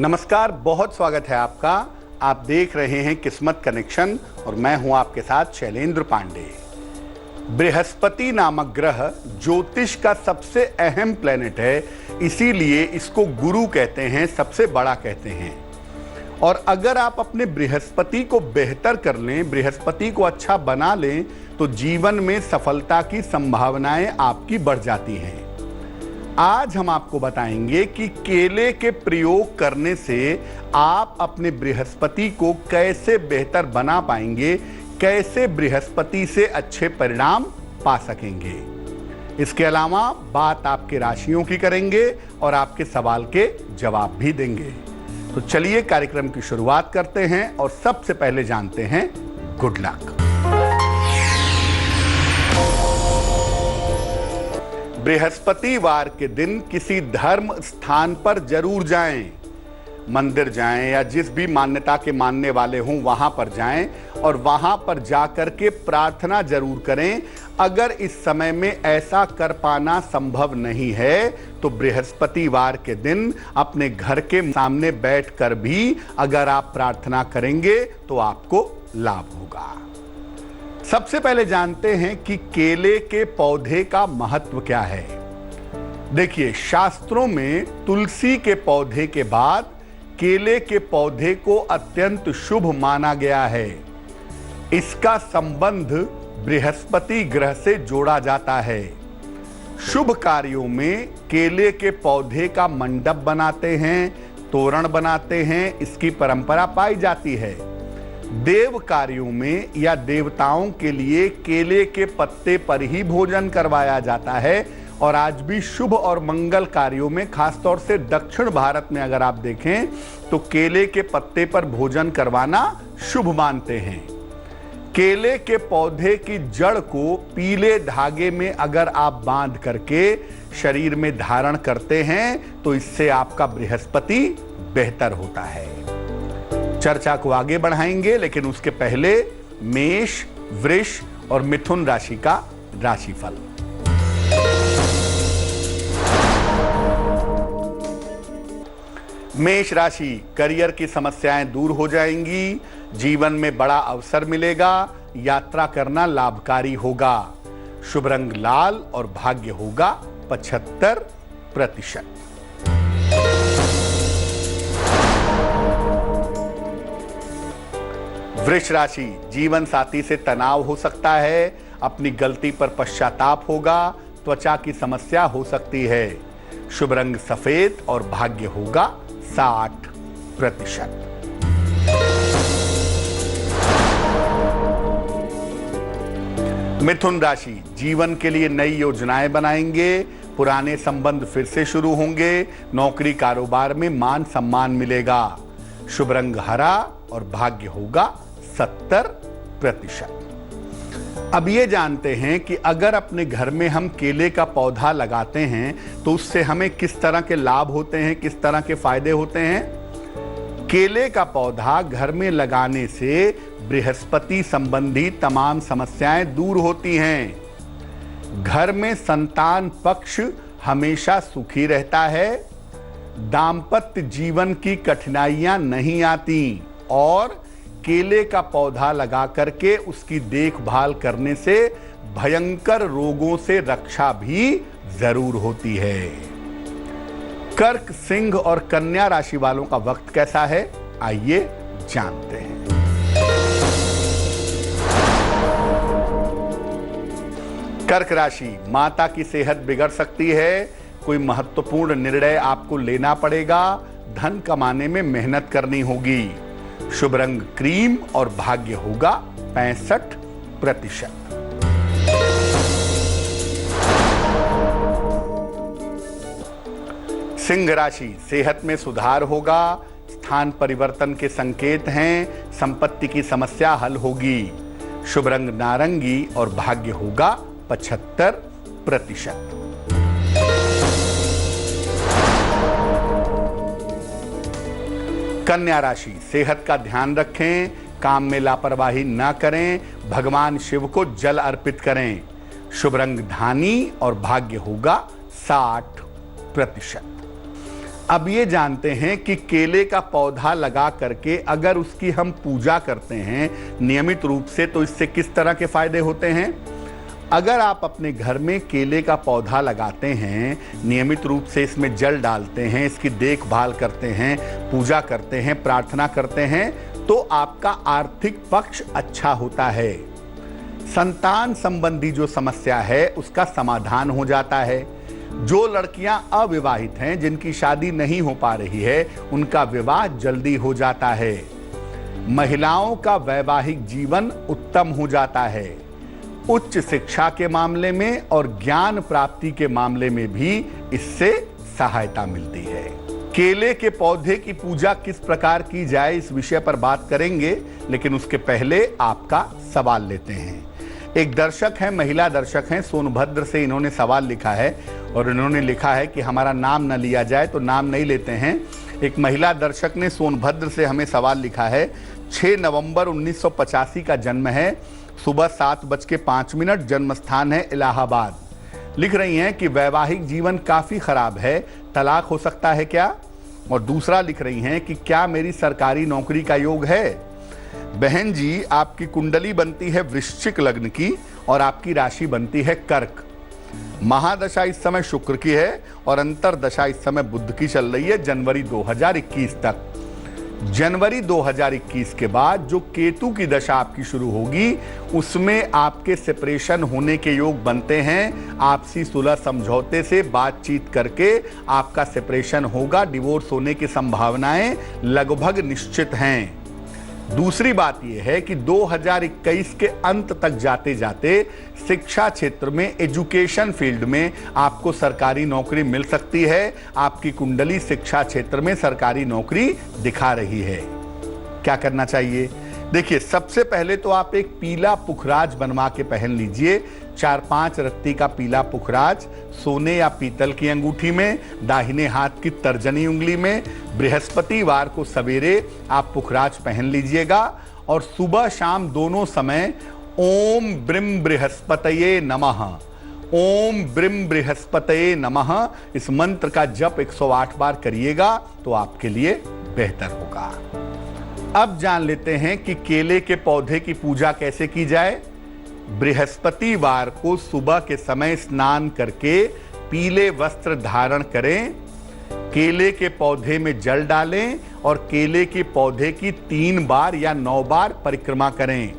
नमस्कार, बहुत स्वागत है आपका। आप देख रहे हैं किस्मत कनेक्शन और मैं हूं आपके साथ शैलेंद्र पांडे। बृहस्पति नामक ग्रह ज्योतिष का सबसे अहम प्लेनेट है, इसीलिए इसको गुरु कहते हैं, सबसे बड़ा कहते हैं। और अगर आप अपने बृहस्पति को बेहतर कर लें, बृहस्पति को अच्छा बना लें, तो जीवन में सफलता की संभावनाएं आपकी बढ़ जाती हैं। आज हम आपको बताएंगे कि केले के प्रयोग करने से आप अपने बृहस्पति को कैसे बेहतर बना पाएंगे, कैसे बृहस्पति से अच्छे परिणाम पा सकेंगे। इसके अलावा बात आपके राशियों की करेंगे और आपके सवाल के जवाब भी देंगे। तो चलिए कार्यक्रम की शुरुआत करते हैं और सबसे पहले जानते हैं गुड लक। बृहस्पतिवार के दिन किसी धर्म स्थान पर जरूर जाएं, मंदिर जाएं या जिस भी मान्यता के मानने वाले हों वहां पर जाएं और वहां पर जाकर के प्रार्थना जरूर करें। अगर इस समय में ऐसा कर पाना संभव नहीं है तो बृहस्पतिवार के दिन अपने घर के सामने बैठकर भी अगर आप प्रार्थना करेंगे तो आपको लाभ होगा। सबसे पहले जानते हैं कि केले के पौधे का महत्व क्या है। देखिए, शास्त्रों में तुलसी के पौधे के बाद केले के पौधे को अत्यंत शुभ माना गया है। इसका संबंध बृहस्पति ग्रह से जोड़ा जाता है। शुभ कार्यों में केले के पौधे का मंडप बनाते हैं, तोरण बनाते हैं, इसकी परंपरा पाई जाती है। देव कार्यों में या देवताओं के लिए केले के पत्ते पर ही भोजन करवाया जाता है और आज भी शुभ और मंगल कार्यों में, खासतौर से दक्षिण भारत में अगर आप देखें तो केले के पत्ते पर भोजन करवाना शुभ मानते हैं। केले के पौधे की जड़ को पीले धागे में अगर आप बांध करके शरीर में धारण करते हैं तो इससे आपका बृहस्पति बेहतर होता है। चर्चा को आगे बढ़ाएंगे, लेकिन उसके पहले मेष, वृष और मिथुन राशि का राशिफल। मेष राशि, करियर की समस्याएं दूर हो जाएंगी, जीवन में बड़ा अवसर मिलेगा, यात्रा करना लाभकारी होगा। शुभ रंग लाल और भाग्य होगा 75%। वृष राशि, जीवन साथी से तनाव हो सकता है, अपनी गलती पर पश्चाताप होगा, त्वचा की समस्या हो सकती है। शुभ रंग सफेद और भाग्य होगा 60%। मिथुन राशि, जीवन के लिए नई योजनाएं बनाएंगे, पुराने संबंध फिर से शुरू होंगे, नौकरी कारोबार में मान सम्मान मिलेगा। शुभ रंग हरा और भाग्य होगा 70%। अब ये जानते हैं कि अगर अपने घर में हम केले का पौधा लगाते हैं तो उससे हमें किस तरह के लाभ होते हैं, किस तरह के फायदे होते हैं। केले का पौधा घर में लगाने से बृहस्पति संबंधी तमाम समस्याएं दूर होती हैं। घर में संतान पक्ष हमेशा सुखी रहता है, दाम्पत्य जीवन की कठिनाइयां नहीं आती और केले का पौधा लगा करके उसकी देखभाल करने से भयंकर रोगों से रक्षा भी जरूर होती है। कर्क, सिंह और कन्या राशि वालों का वक्त कैसा है, आइए जानते हैं। कर्क राशि, माता की सेहत बिगड़ सकती है, कोई महत्वपूर्ण निर्णय आपको लेना पड़ेगा, धन कमाने में मेहनत करनी होगी। शुभ रंग क्रीम और भाग्य होगा 65%। सिंह राशि, सेहत में सुधार होगा, स्थान परिवर्तन के संकेत हैं, संपत्ति की समस्या हल होगी। शुभ रंग नारंगी और भाग्य होगा 75%। कन्या राशि, सेहत का ध्यान रखें, काम में लापरवाही ना करें, भगवान शिव को जल अर्पित करें। शुभ रंग धानी और भाग्य होगा 60%। अब ये जानते हैं कि केले का पौधा लगा करके अगर उसकी हम पूजा करते हैं नियमित रूप से तो इससे किस तरह के फायदे होते हैं। अगर आप अपने घर में केले का पौधा लगाते हैं, नियमित रूप से इसमें जल डालते हैं, इसकी देखभाल करते हैं, पूजा करते हैं, प्रार्थना करते हैं, तो आपका आर्थिक पक्ष अच्छा होता है। संतान संबंधी जो समस्या है उसका समाधान हो जाता है। जो लड़कियां अविवाहित हैं, जिनकी शादी नहीं हो पा रही है, उनका विवाह जल्दी हो जाता है। महिलाओं का वैवाहिक जीवन उत्तम हो जाता है। उच्च शिक्षा के मामले में और ज्ञान प्राप्ति के मामले में भी इससे सहायता मिलती है। केले के पौधे की पूजा किस प्रकार की जाए इस विषय पर बात करेंगे, लेकिन उसके पहले आपका सवाल लेते हैं। एक दर्शक है, महिला दर्शक हैं, सोनभद्र से इन्होंने सवाल लिखा है और इन्होंने लिखा है कि हमारा नाम न लिया जाए, तो नाम नहीं लेते हैं। एक महिला दर्शक ने सोनभद्र से हमें सवाल लिखा है। 6 नवंबर 1985 का जन्म है, सुबह 7:05, जन्म स्थान है इलाहाबाद। लिख रही हैं कि वैवाहिक जीवन काफ़ी खराब है, तलाक हो सकता है क्या? और दूसरा लिख रही हैं कि क्या मेरी सरकारी नौकरी का योग है? बहन जी, आपकी कुंडली बनती है वृश्चिक लग्न की और आपकी राशि बनती है कर्क। महादशा इस समय शुक्र की है और अंतरदशा इस समय बुध की चल रही है जनवरी 2021 तक। जनवरी 2021 के बाद जो केतु की दशा आपकी शुरू होगी उसमें आपके सेपरेशन होने के योग बनते हैं। आपसी सुलह समझौते से बातचीत करके आपका सेपरेशन होगा, डिवोर्स होने की संभावनाएं लगभग निश्चित हैं। दूसरी बात यह है कि 2021 के अंत तक जाते जाते शिक्षा क्षेत्र में, एजुकेशन फील्ड में आपको सरकारी नौकरी मिल सकती है। आपकी कुंडली शिक्षा क्षेत्र में सरकारी नौकरी दिखा रही है। क्या करना चाहिए? देखिए, सबसे पहले तो आप एक पीला पुखराज बनवा के पहन लीजिए। 4-5 रत्ती का पीला पुखराज सोने या पीतल की अंगूठी में, दाहिने हाथ की तर्जनी उंगली में, बृहस्पतिवार को सवेरे आप पुखराज पहन लीजिएगा और सुबह शाम दोनों समय ओम ब्रिम बृहस्पतये नमः, ओम ब्रिम बृहस्पतये नमः इस मंत्र का जप 108 बार करिएगा तो आपके लिए बेहतर होगा। अब जान लेते हैं कि केले के पौधे की पूजा कैसे की जाए। बृहस्पतिवार को सुबह के समय स्नान करके पीले वस्त्र धारण करें, केले के पौधे में जल डालें और केले के पौधे की 3 बार या 9 बार परिक्रमा करें।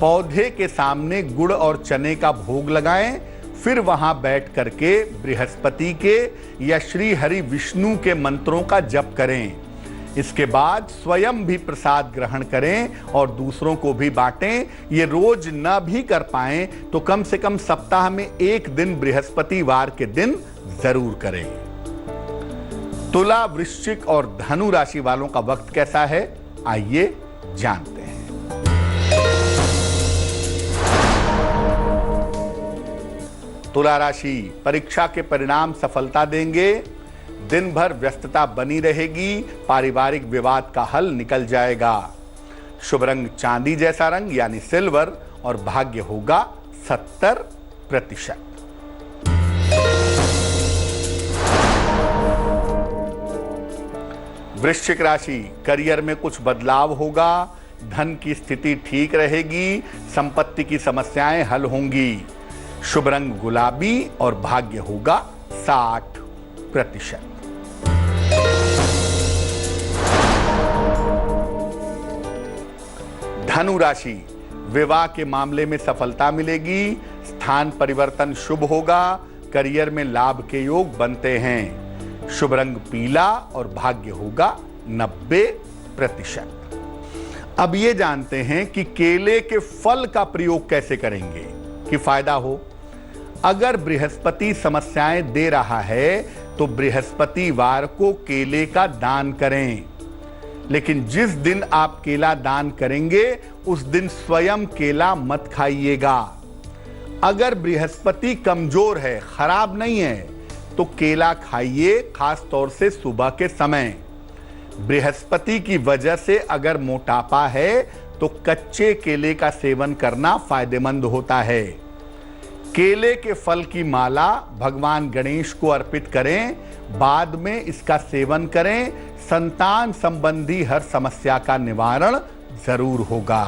पौधे के सामने गुड़ और चने का भोग लगाएं, फिर वहां बैठ करके बृहस्पति के या श्री हरि विष्णु के मंत्रों का जप करें। इसके बाद स्वयं भी प्रसाद ग्रहण करें और दूसरों को भी बांटें। ये रोज न भी कर पाएं तो कम से कम सप्ताह में 1 दिन बृहस्पतिवार के दिन जरूर करें। तुला, वृश्चिक और धनु राशि वालों का वक्त कैसा है, आइए जानते हैं। तुला राशि, परीक्षा के परिणाम सफलता देंगे। दिन भर व्यस्तता बनी रहेगी, पारिवारिक विवाद का हल निकल जाएगा। शुभ रंग चांदी जैसा रंग यानी सिल्वर और भाग्य होगा 70%। वृश्चिक राशि, करियर में कुछ बदलाव होगा, धन की स्थिति ठीक रहेगी, संपत्ति की समस्याएं हल होंगी। शुभ रंग गुलाबी और भाग्य होगा 60%। धनु राशि, विवाह के मामले में सफलता मिलेगी, स्थान परिवर्तन शुभ होगा, करियर में लाभ के योग बनते हैं। शुभ रंग पीला और भाग्य होगा 90%। अब ये जानते हैं कि केले के फल का प्रयोग कैसे करेंगे कि फायदा हो। अगर बृहस्पति समस्याएं दे रहा है तो बृहस्पतिवार को केले का दान करें, लेकिन जिस दिन आप केला दान करेंगे उस दिन स्वयं केला मत खाइएगा। अगर बृहस्पति कमजोर है, खराब नहीं है, तो केला खाइए, खास तौर से सुबह के समय। बृहस्पति की वजह से अगर मोटापा है तो कच्चे केले का सेवन करना फायदेमंद होता है। केले के फल की माला भगवान गणेश को अर्पित करें, बाद में इसका सेवन करें, संतान संबंधी हर समस्या का निवारण जरूर होगा।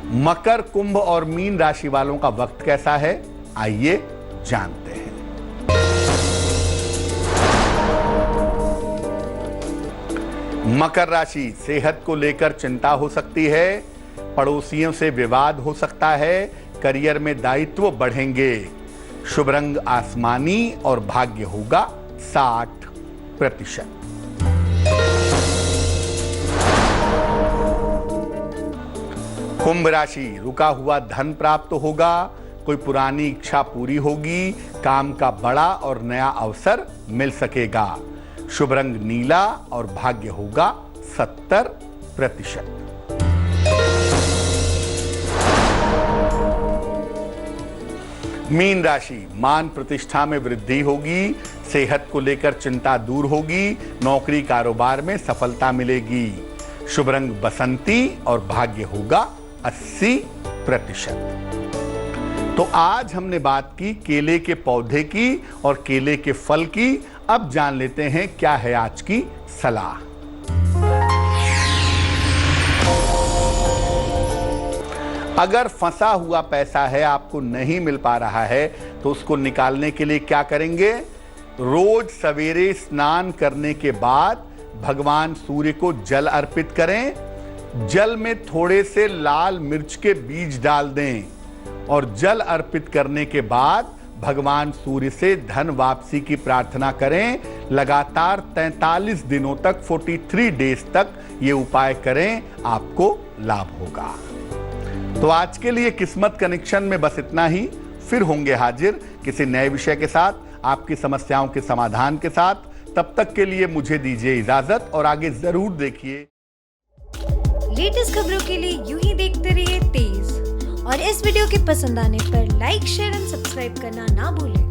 मकर, कुंभ और मीन राशि वालों का वक्त कैसा है, आइए जानते हैं। मकर राशि, सेहत को लेकर चिंता हो सकती है, पड़ोसियों से विवाद हो सकता है, करियर में दायित्व बढ़ेंगे। शुभ रंग आसमानी और भाग्य होगा 60%। कुंभ राशि, रुका हुआ धन प्राप्त होगा, कोई पुरानी इच्छा पूरी होगी, काम का बड़ा और नया अवसर मिल सकेगा। शुभ रंग नीला और भाग्य होगा 70%। मीन राशि, मान प्रतिष्ठा में वृद्धि होगी, सेहत को लेकर चिंता दूर होगी, नौकरी कारोबार में सफलता मिलेगी। शुभ रंग बसंती और भाग्य होगा 80%। तो आज हमने बात की केले के पौधे की और केले के फल की। अब जान लेते हैं क्या है आज की सलाह। अगर फंसा हुआ पैसा है, आपको नहीं मिल पा रहा है, तो उसको निकालने के लिए क्या करेंगे? रोज सवेरे स्नान करने के बाद भगवान सूर्य को जल अर्पित करें। जल में थोड़े से लाल मिर्च के बीज डाल दें और जल अर्पित करने के बाद भगवान सूर्य से धन वापसी की प्रार्थना करें। लगातार 43 दिनों तक, 43 डेज तक ये उपाय करें, आपको लाभ होगा। तो आज के लिए किस्मत कनेक्शन में बस इतना ही। फिर होंगे हाजिर किसी नए विषय के साथ, आपकी समस्याओं के समाधान के साथ। तब तक के लिए मुझे दीजिए इजाजत और आगे जरूर देखिए। लेटेस्ट खबरों के लिए यूं ही देखते रहिए तेज, और इस वीडियो के पसंद आने पर लाइक, शेयर एंड सब्सक्राइब करना ना भूलें।